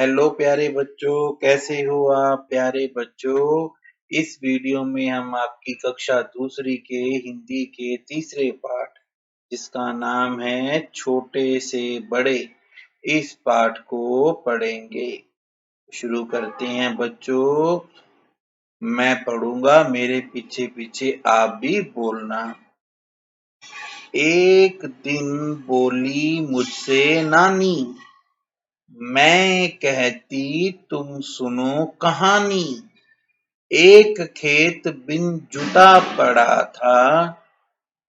Hello प्यारे बच्चों, कैसे हो आप प्यारे बच्चों। इस वीडियो में हम आपकी कक्षा दूसरी के हिंदी के तीसरे पाठ, जिसका नाम है छोटे से बड़े, इस पाठ को पढ़ेंगे। शुरू करते हैं बच्चों। मैं पढ़ूंगा, मेरे पीछे पीछे आप भी बोलना। एक दिन बोली मुझसे नानी, मैं कहती तुम सुनो कहानी। एक खेत बिन जुता पड़ा था,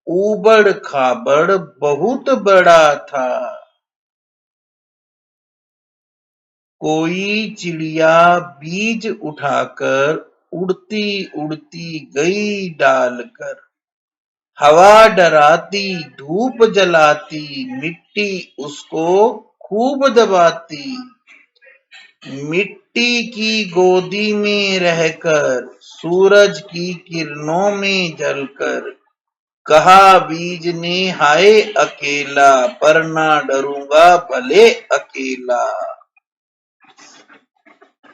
ऊबड़ खाबड़ बहुत बड़ा था। कोई चिड़िया बीज उठाकर उड़ती उड़ती गई डालकर। हवा डराती धूप जलाती, मिट्टी उसको खूब दबाती। मिट्टी की गोदी में रहकर, सूरज की किरणों में जलकर, कहा बीज ने हाय अकेला, पर ना डरूंगा भले अकेला।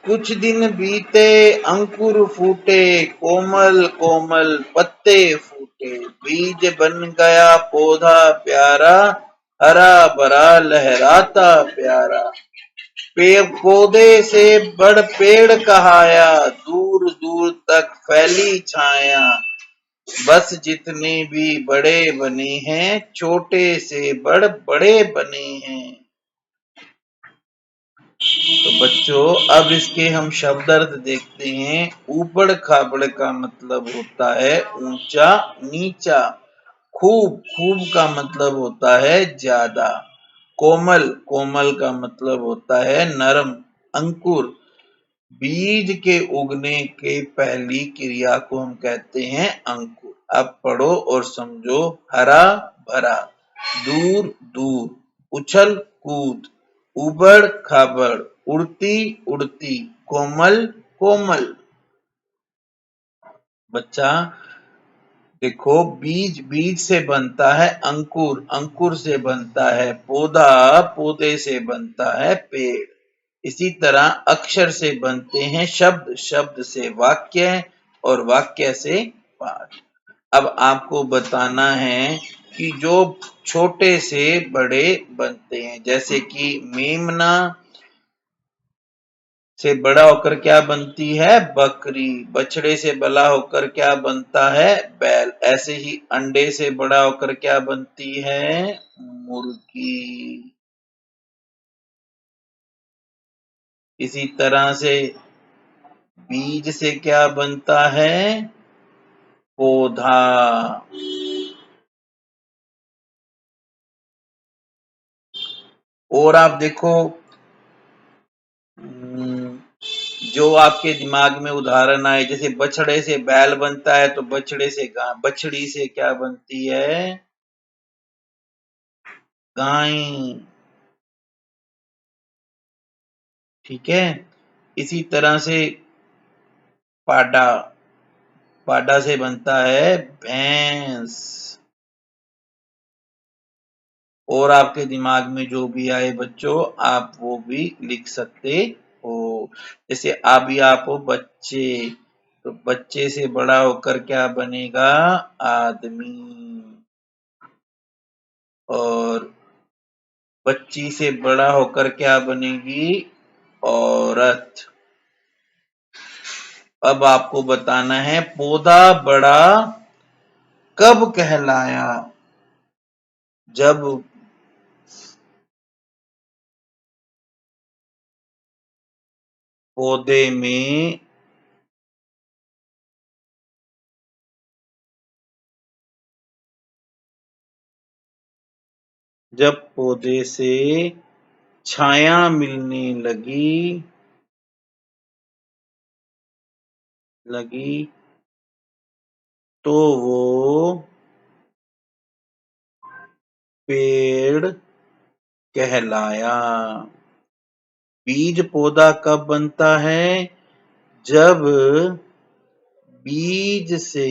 कुछ दिन बीते अंकुर फूटे, कोमल कोमल पत्ते फूटे। बीज बन गया पौधा प्यारा, हरा भरा लहराता प्यारा। पेड़ पौधे से बड़ पेड़ कहाया, दूर दूर तक फैली छाया। बस जितने भी बड़े बने हैं, छोटे से बड़ बड़े बने हैं। तो बच्चों, अब इसके हम शब्द अर्थ देखते हैं। ऊबड़ खाबड़ का मतलब होता है ऊंचा नीचा। खूब, खूब का मतलब होता है ज्यादा। कोमल, कोमल का मतलब होता है नरम। अंकुर, बीज के उगने के पहली क्रिया को हम कहते हैं अंकुर। अब पढ़ो और समझो। हरा भरा, दूर दूर, उछल कूद, उबड़ खाबड़, उड़ती उड़ती, कोमल कोमल। बच्चा देखो, बीज, बीज से बनता है अंकुर, अंकुर से बनता है पौधा, पौधे से बनता है पेड़। इसी तरह अक्षर से बनते हैं शब्द, शब्द से वाक्य, और वाक्य से पाठ। अब आपको बताना है कि जो छोटे से बड़े बनते हैं, जैसे कि मेमना से बड़ा होकर क्या बनती है? बकरी। बछड़े से बड़ा होकर क्या बनता है? बैल। ऐसे ही अंडे से बड़ा होकर क्या बनती है? मुर्गी। इसी तरह से बीज से क्या बनता है? पौधा। और आप देखो, जो आपके दिमाग में उदाहरण आए, जैसे बछड़े से बैल बनता है, तो बछड़े से गाय, बछड़ी से क्या बनती है? गाय। ठीक है। इसी तरह से पाडा, पाडा से बनता है भैंस। और आपके दिमाग में जो भी आए बच्चों, आप वो भी लिख सकते हो। जैसे अभी आप हो बच्चे, तो बच्चे से बड़ा होकर क्या बनेगा? आदमी। और बच्ची से बड़ा होकर क्या बनेगी? औरत। अब आपको बताना है पौधा बड़ा कब कहलाया? जब पौधे में जब पौधे से छाया मिलने लगी लगी तो वो पेड़ कहलाया। बीज पौधा कब बनता है? जब बीज से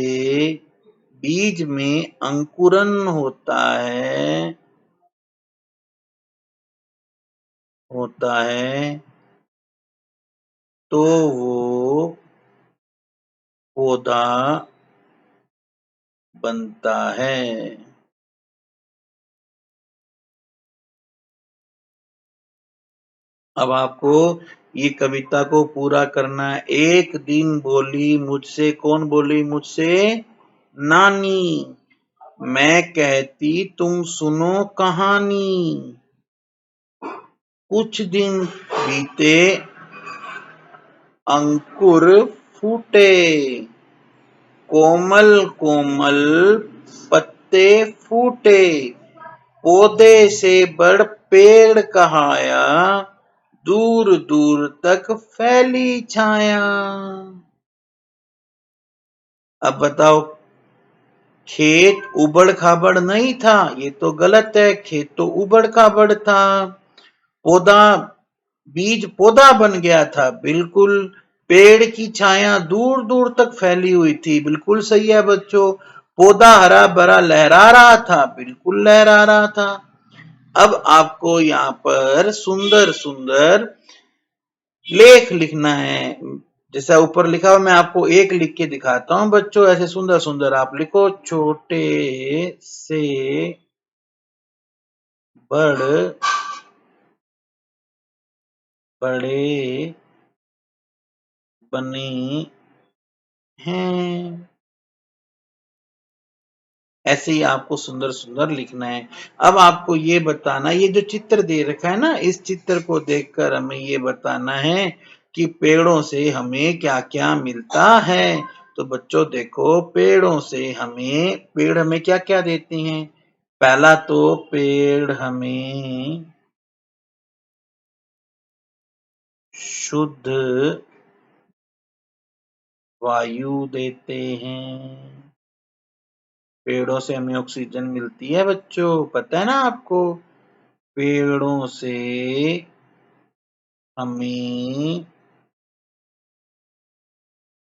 बीज में अंकुरन होता है तो वो पौधा बनता है। अब आपको ये कविता को पूरा करना है। एक दिन बोली मुझसे, कौन बोली मुझसे? नानी, मैं कहती तुम सुनो कहानी। कुछ दिन बीते, अंकुर फूटे, कोमल कोमल पत्ते फूटे, पौधे से बड़ पेड़ कहाया, दूर दूर तक फैली छाया। अब बताओ, खेत उबड़ खाबड़ नहीं था, ये तो गलत है, खेत तो उबड़ खाबड़ था। पौधा, बीज पौधा बन गया था, बिल्कुल। पेड़ की छाया दूर दूर तक फैली हुई थी, बिल्कुल सही है बच्चों। पौधा हरा भरा लहरा रहा था, बिल्कुल लहरा रहा था। अब आपको यहाँ पर सुंदर सुंदर लेख लिखना है। जैसा ऊपर लिखा हुआ, मैं आपको एक लिख के दिखाता हूं बच्चों, ऐसे सुंदर सुंदर आप लिखो। छोटे से बड़ बड़े बने हैं। ऐसे ही आपको सुंदर सुंदर लिखना है। अब आपको ये बताना, ये जो चित्र दे रखा है ना, इस चित्र को देखकर हमें ये बताना है कि पेड़ों से हमें क्या क्या मिलता है। तो बच्चों देखो, पेड़ों से हमें, पेड़ हमें क्या क्या देते हैं? पहला तो पेड़ हमें शुद्ध वायु देते हैं। पेड़ों से हमें ऑक्सीजन मिलती है बच्चों, पता है ना आपको? पेड़ों से हमें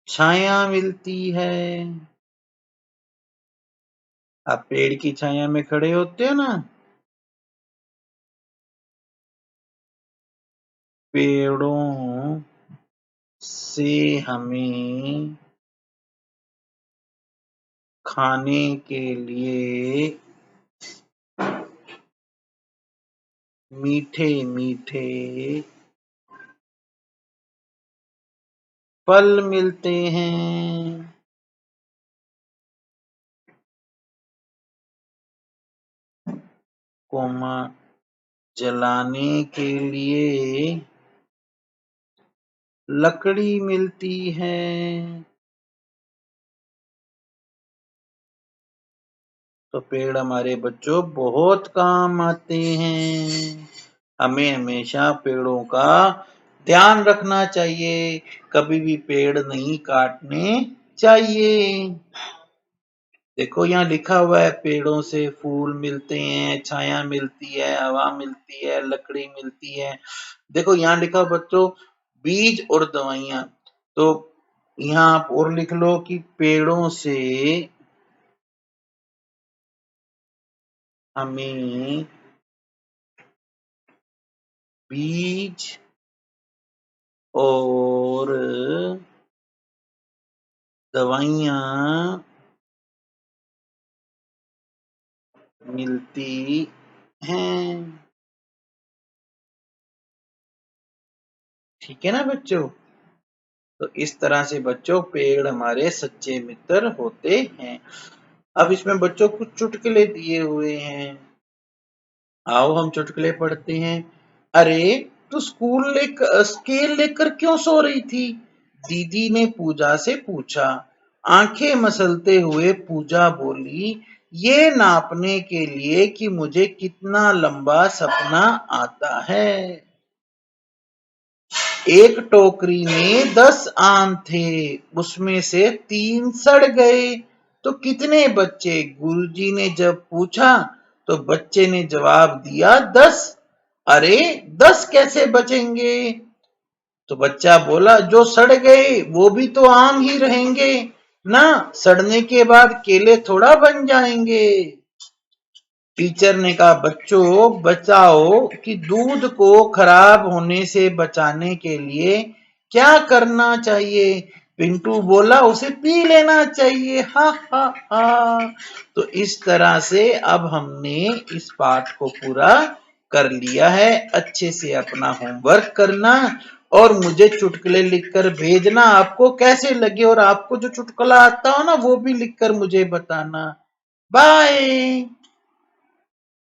छाया मिलती है। आप पेड़ की छाया में खड़े होते हो ना, पेड़ों से हमें खाने के लिए मीठे मीठे फल मिलते हैं। कोमा, जलाने के लिए लकड़ी मिलती है। तो पेड़ हमारे बच्चों बहुत काम आते हैं। हमें हमेशा पेड़ों का ध्यान रखना चाहिए, कभी भी पेड़ नहीं काटने चाहिए। देखो यहाँ लिखा हुआ है, पेड़ों से फूल मिलते हैं, छाया मिलती है, हवा मिलती है, लकड़ी मिलती है। देखो यहाँ लिखा हुआ बच्चों, बीज और दवाइयाँ। तो यहाँ आप और लिख लो कि पेड़ों से हमें बीज और दवाइयाँ मिलती हैं। ठीक है ना बच्चों? तो इस तरह से बच्चों पेड़ हमारे सच्चे मित्र होते हैं। अब इसमें बच्चों कुछ चुटकुले दिए हुए हैं, आओ हम चुटकुले पढ़ते हैं। अरे, तू स्केल लेकर क्यों सो रही थी? दीदी ने पूजा से पूछा। आंखें मसलते हुए पूजा बोली, ये नापने के लिए कि मुझे कितना लंबा सपना आता है। एक टोकरी में 10 आम थे, उसमें से 3 सड़ गए, तो कितने बच्चे? गुरुजी ने जब पूछा तो बच्चे ने जवाब दिया 10। अरे, 10 कैसे बचेंगे? तो बच्चा बोला, जो सड़ गए वो भी तो आम ही रहेंगे ना, सड़ने के बाद केले थोड़ा बन जाएंगे। टीचर ने कहा, बच्चों बचाओ कि दूध को खराब होने से बचाने के लिए क्या करना चाहिए? पिंटू बोला उसे पी लेना चाहिए, हा हा हा। तो इस तरह से अब हमने इस पाठ को पूरा कर लिया है। अच्छे से अपना होमवर्क करना और मुझे चुटकुले लिखकर भेजना, आपको कैसे लगे और आपको जो चुटकुला आता हो ना वो भी लिखकर मुझे बताना। बाय।